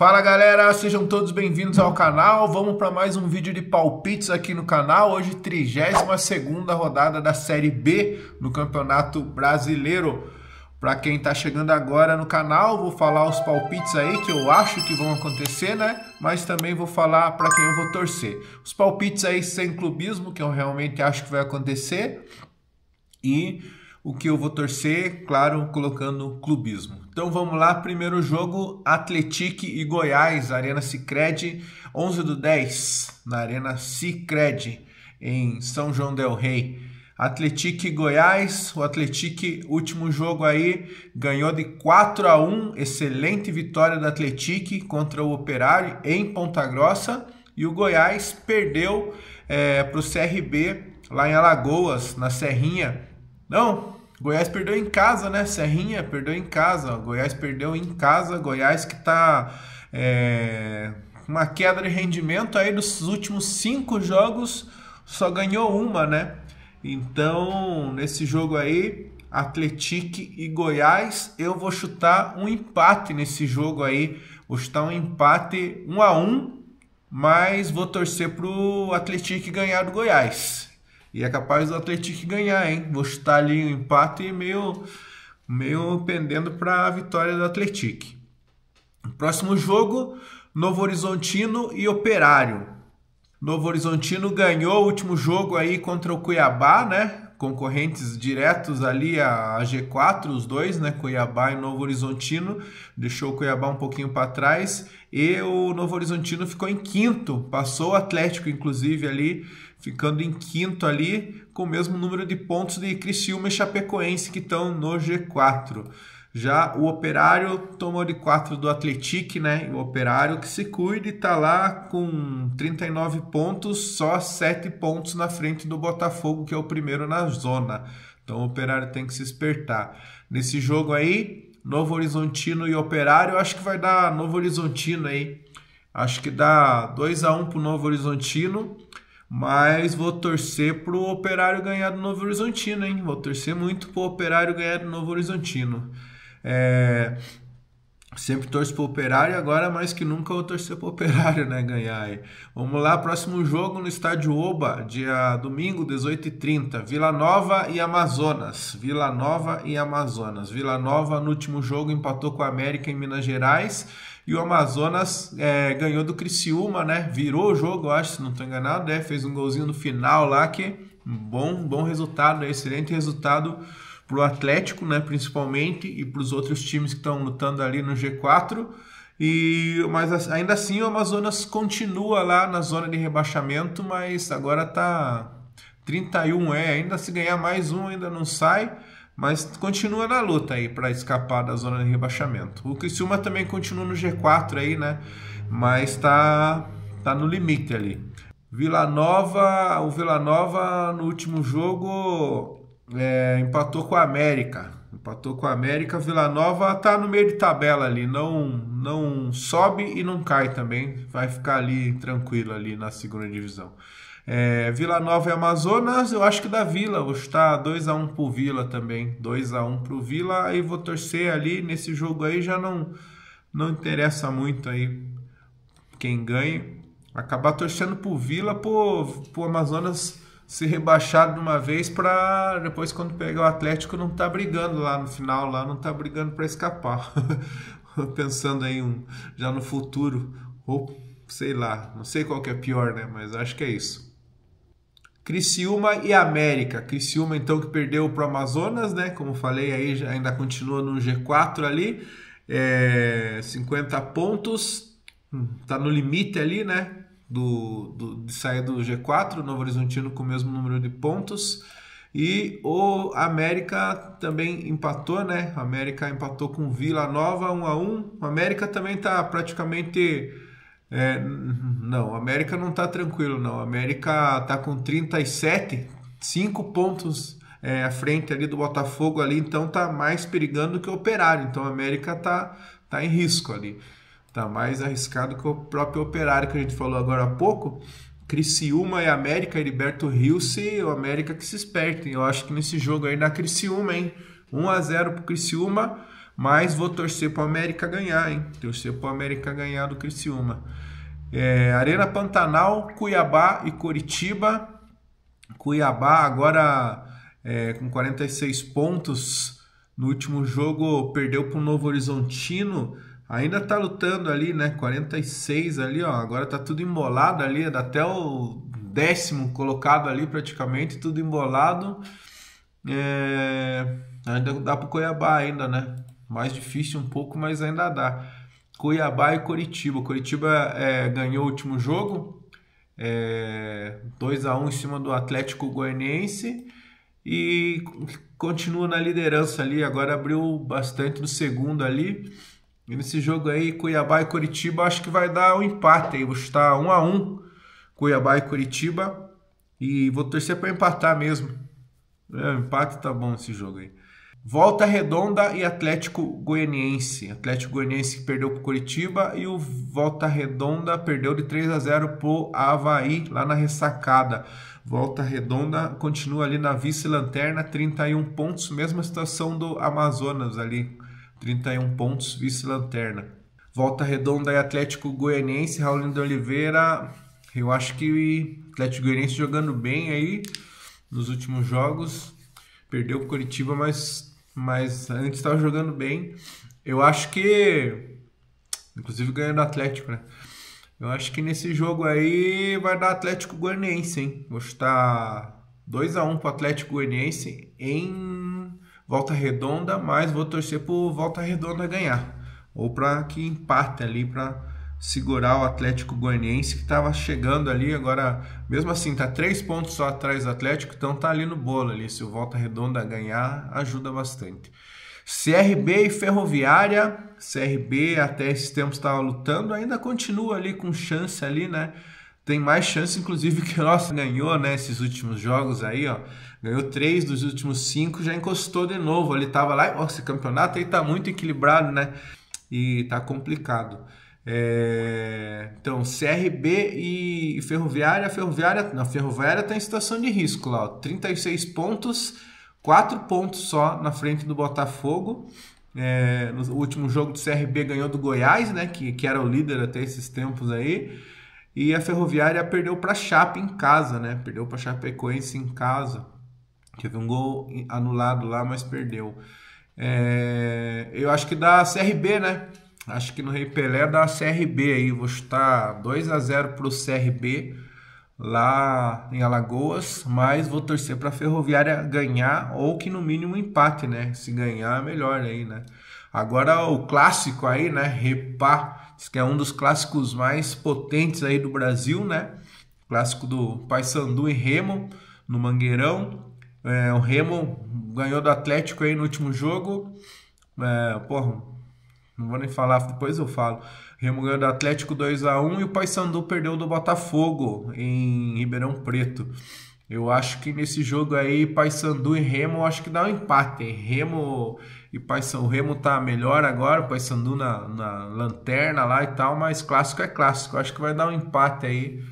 Fala galera, sejam todos bem-vindos ao canal. Vamos para mais um vídeo de palpites aqui no canal. Hoje 32ª rodada da Série B no Campeonato Brasileiro. Para quem está chegando agora no canal, vou falar os palpites aí que eu acho que vão acontecer, né? Mas também vou falar para quem eu vou torcer. Os palpites aí sem clubismo, que eu realmente acho que vai acontecer. E o que eu vou torcer, claro, colocando clubismo. Então vamos lá, primeiro jogo, Atlético e Goiás, Arena Sicredi, 11/10, na Arena Sicredi, em São João del Rei. Atlético e Goiás, o Atlético, último jogo aí, ganhou de 4-1, excelente vitória do Atlético contra o Operário em Ponta Grossa, e o Goiás perdeu para o CRB lá em Alagoas, na Serrinha. Não, Goiás perdeu em casa, né? Serrinha perdeu em casa. Goiás perdeu em casa. Goiás que tá com uma queda de rendimento aí dos últimos 5 jogos, só ganhou uma, né? Então, nesse jogo aí, Atlético e Goiás, eu vou chutar um empate nesse jogo aí. Vou chutar um empate 1-1, mas vou torcer pro Atlético ganhar do Goiás. E é capaz do Atlético ganhar, hein? Vou chutar ali um empate meio pendendo para a vitória do Atlético. Próximo jogo, Novo Horizontino e Operário. Novo Horizontino ganhou o último jogo aí contra o Cuiabá, né? Concorrentes diretos ali a G4, os dois, né? Cuiabá e Novo Horizontino. Deixou o Cuiabá um pouquinho para trás. E o Novo Horizontino ficou em quinto. Passou o Atlético, inclusive, ali, ficando em quinto ali, com o mesmo número de pontos de Criciúma e Chapecoense, que estão no G4. Já o Operário tomou de 4 do Atlético, né? O Operário que se cuide, está lá com 39 pontos, só 7 pontos na frente do Botafogo, que é o primeiro na zona. Então o Operário tem que se espertar. Nesse jogo aí, Novo Horizontino e Operário, acho que vai dar Novo Horizontino aí. Acho que dá 2-1 para o Novo Horizontino. Mas vou torcer pro Operário ganhar do Novo Horizontino, hein? Vou torcer muito pro Operário ganhar do Novo Horizontino. Sempre torço pro Operário, agora mais que nunca vou torcer pro Operário, né? Ganhar aí. Vamos lá, próximo jogo no Estádio Oba, dia domingo, 18h30. Vila Nova e Amazonas. Vila Nova e Amazonas. Vila Nova, no último jogo, empatou com a América em Minas Gerais. E o Amazonas ganhou do Criciúma, né? Virou o jogo, eu acho, se não estou enganado, né? Fez um golzinho no final lá, que bom resultado, excelente resultado para o Atlético, né? Principalmente, e para os outros times que estão lutando ali no G4. Mas ainda assim o Amazonas continua lá na zona de rebaixamento, mas agora tá 31, ainda se ganhar mais um ainda não sai. Mas continua na luta aí para escapar da zona de rebaixamento. O Criciúma também continua no G4 aí, né? Mas tá no limite ali. O Vila Nova no último jogo empatou com a América. Vila Nova tá no meio de tabela ali. Não sobe e não cai também. Vai ficar ali tranquilo ali na segunda divisão. Vila Nova e Amazonas, eu acho que dá Vila, vou chutar 2-1 pro Vila também, 2-1 pro Vila, aí vou torcer ali, nesse jogo aí já não interessa muito aí quem ganha, acabar torcendo pro Vila, pro Amazonas ser rebaixado de uma vez, para depois quando pegar o Atlético não tá brigando lá no final, lá não tá brigando para escapar, pensando aí já no futuro, ou sei lá, não sei qual que é pior, né, mas acho que é isso. Criciúma e América. Criciúma, então, que perdeu para o Amazonas, né? Como falei, aí ainda continua no G4 ali. 50 pontos. Tá no limite ali, né? De sair do G4. Novo Horizontino com o mesmo número de pontos. E o América também empatou, né? A América empatou com Vila Nova 1-1. O América também tá praticamente... não, o América não tá tranquilo, não. A América tá com 37, 5 pontos à frente ali do Botafogo ali, então tá mais perigando que o Operário. Então a América tá em risco ali. Tá mais arriscado que o próprio Operário que a gente falou agora há pouco. Criciúma e América, Heriberto Rilse, o América que se esperte. Eu acho que nesse jogo aí dá Criciúma, hein? 1-0 pro Criciúma. mas vou torcer para o América ganhar, hein? Torcer para o América ganhar do Criciúma. Arena Pantanal, Cuiabá e Coritiba. Cuiabá agora com 46 pontos. No último jogo perdeu para o Novo Horizontino. Ainda tá lutando ali, né? 46 ali, ó. Agora tá tudo embolado ali, até o 10º colocado ali praticamente, tudo embolado. Ainda dá pro Cuiabá ainda, né? Mais difícil um pouco, mas ainda dá. Cuiabá e Coritiba. Coritiba ganhou o último jogo, 2-1 em cima do Atlético Goianiense e continua na liderança ali. Agora abriu bastante do segundo ali. E nesse jogo aí, Cuiabá e Coritiba, acho que vai dar um empate aí. Vou chutar 1-1, Cuiabá e Coritiba. E vou torcer para empatar mesmo. Empate tá bom esse jogo aí. Volta Redonda e Atlético Goianiense. Atlético Goianiense que perdeu para o Coritiba e o Volta Redonda perdeu de 3-0 para o Avaí, lá na ressacada. Volta Redonda continua ali na vice-lanterna, 31 pontos. Mesma situação do Amazonas ali. 31 pontos, vice-lanterna. Volta Redonda e Atlético Goianiense, Raulinho de Oliveira. Eu acho que o Atlético Goianiense jogando bem aí nos últimos jogos. Perdeu o Coritiba, mas antes estava jogando bem. Eu acho que, inclusive ganhando o Atlético, né? Eu acho que nesse jogo aí vai dar Atlético Goianiense, hein? Vou chutar 2-1 para o Atlético Goianiense em Volta Redonda, mas vou torcer por Volta Redonda ganhar. Ou para que empate ali, para segurar o Atlético Goianiense, que estava chegando ali. Agora, mesmo assim, tá 3 pontos só atrás do Atlético, então tá ali no bolo ali. Se o Volta Redonda ganhar, ajuda bastante. CRB e Ferroviária. CRB até esses tempos estava lutando, ainda continua ali com chance ali, né? Tem mais chance, inclusive, que o nosso ganhou, né? Esses últimos jogos aí, ó. Ganhou 3 dos últimos 5, já encostou de novo. Ele tava lá, ó, esse campeonato aí tá muito equilibrado, né? E tá complicado. Então, CRB e Ferroviária. A Ferroviária tá em situação de risco lá, ó. 36 pontos, 4 pontos só na frente do Botafogo. No último jogo do CRB ganhou do Goiás, né? Que era o líder até esses tempos aí. E a Ferroviária perdeu para a Chape em casa, né? Perdeu para a Chapecoense em casa. Teve um gol anulado lá, mas perdeu. Eu acho que dá CRB, né? Acho que no Rei Pelé dá CRB aí. Vou chutar 2-0 para o CRB lá em Alagoas, mas vou torcer para a Ferroviária ganhar ou que no mínimo empate, né? Se ganhar, melhor aí, né? Agora o clássico aí, né? Repá. Que é um dos clássicos mais potentes aí do Brasil, né? Clássico do Paysandu e Remo no Mangueirão. O Remo ganhou do Atlético aí no último jogo. Não vou nem falar, depois eu falo. O Remo ganhou do Atlético 2-1 e o Paysandu perdeu do Botafogo em Ribeirão Preto. Eu acho que nesse jogo aí, Paysandu e Remo, eu acho que dá um empate. Remo e Paysandu, o Remo tá melhor agora, o Paysandu na lanterna lá e tal, mas clássico é clássico. Eu acho que vai dar um empate aí.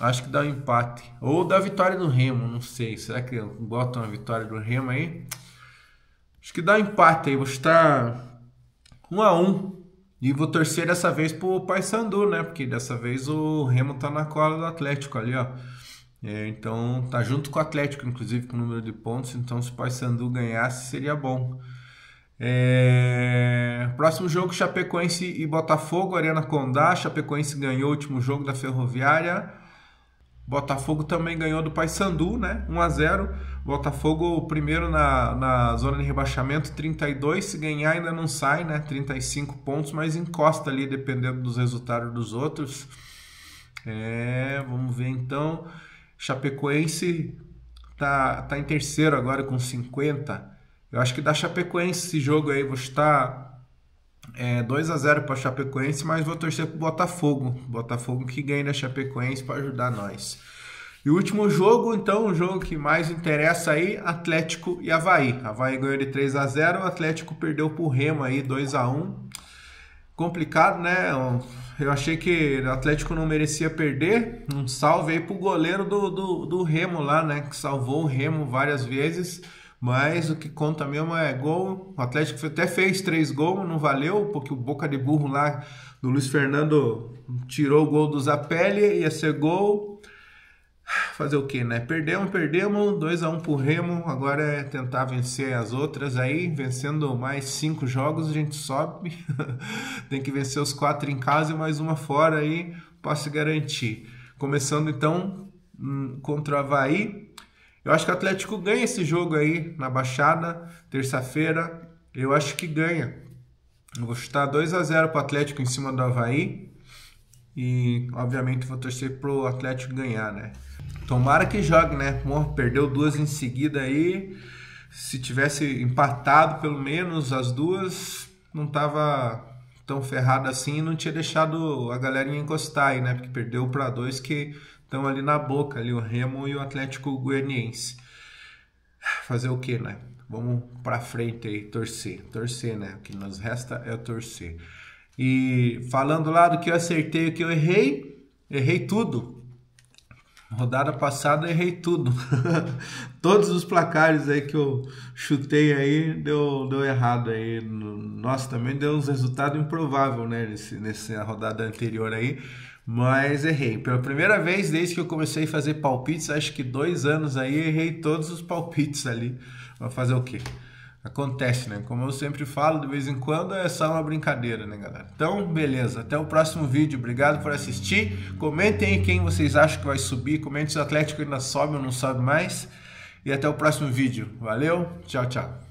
Acho que dá um empate. Ou da vitória do Remo, não sei. Será que botam a vitória do Remo aí? Acho que dá um empate aí. Vou estar 1-1. E vou torcer dessa vez pro Paysandu, né? Porque dessa vez o Remo tá na cola do Atlético ali, ó. Então tá junto com o Atlético, inclusive, com o número de pontos. Então se o Paysandu ganhasse seria bom. Próximo jogo, Chapecoense e Botafogo, Arena Condá. Chapecoense ganhou o último jogo da Ferroviária. Botafogo também ganhou do Paysandu, né? 1-0. Botafogo primeiro na zona de rebaixamento, 32. Se ganhar ainda não sai, né? 35 pontos, mas encosta ali dependendo dos resultados dos outros. Vamos ver então. Chapecoense tá em terceiro agora com 50. Eu acho que dá Chapecoense esse jogo aí. Vou chutar 2-0 para Chapecoense, mas vou torcer pro Botafogo. Botafogo que ganha da Chapecoense para ajudar nós. E o último jogo, então, o jogo que mais interessa aí, Atlético e Avaí. Avaí ganhou de 3-0, o Atlético perdeu pro Remo aí, 2-1. Complicado, né? Eu achei que o Atlético não merecia perder. Um salve aí pro goleiro do Remo lá, né? Que salvou o Remo várias vezes. Mas o que conta mesmo é gol. O Atlético até fez 3 gols, não valeu, porque o boca de burro lá do Luiz Fernando tirou o gol do Zapelli, ia ser gol. Fazer o que, né? Perdemos, 2-1 pro Remo. Agora é tentar vencer as outras aí. Vencendo mais 5 jogos, a gente sobe. Tem que vencer os 4 em casa e mais uma fora aí para se garantir. Começando então contra o Avaí. Eu acho que o Atlético ganha esse jogo aí na Baixada, terça-feira. Eu acho que ganha. Eu vou chutar 2-0 pro Atlético em cima do Avaí. E, obviamente, vou torcer pro Atlético ganhar, né? Tomara que jogue, né? Perdeu 2 em seguida aí. Se tivesse empatado pelo menos as 2, não tava tão ferrado assim e não tinha deixado a galerinha encostar aí, né? Porque perdeu para 2 que estão ali na boca, ali o Remo e o Atlético Goianiense. Fazer o que, né? Vamos pra frente aí, torcer, né? O que nos resta é torcer. E falando lá do que eu acertei e o que eu errei tudo. Rodada passada errei tudo. Todos os placares aí que eu chutei aí deu errado aí. Nossa, também deu uns resultados improváveis, né? Nessa rodada anterior aí. Mas errei. Pela primeira vez desde que eu comecei a fazer palpites, acho que 2 anos aí, errei todos os palpites ali. Vai fazer o quê? Acontece, né? Como eu sempre falo, de vez em quando é só uma brincadeira, né, galera? Então, beleza. Até o próximo vídeo. Obrigado por assistir. Comentem aí quem vocês acham que vai subir. Comentem se o Atlético ainda sobe ou não sobe mais. E até o próximo vídeo. Valeu. Tchau, tchau.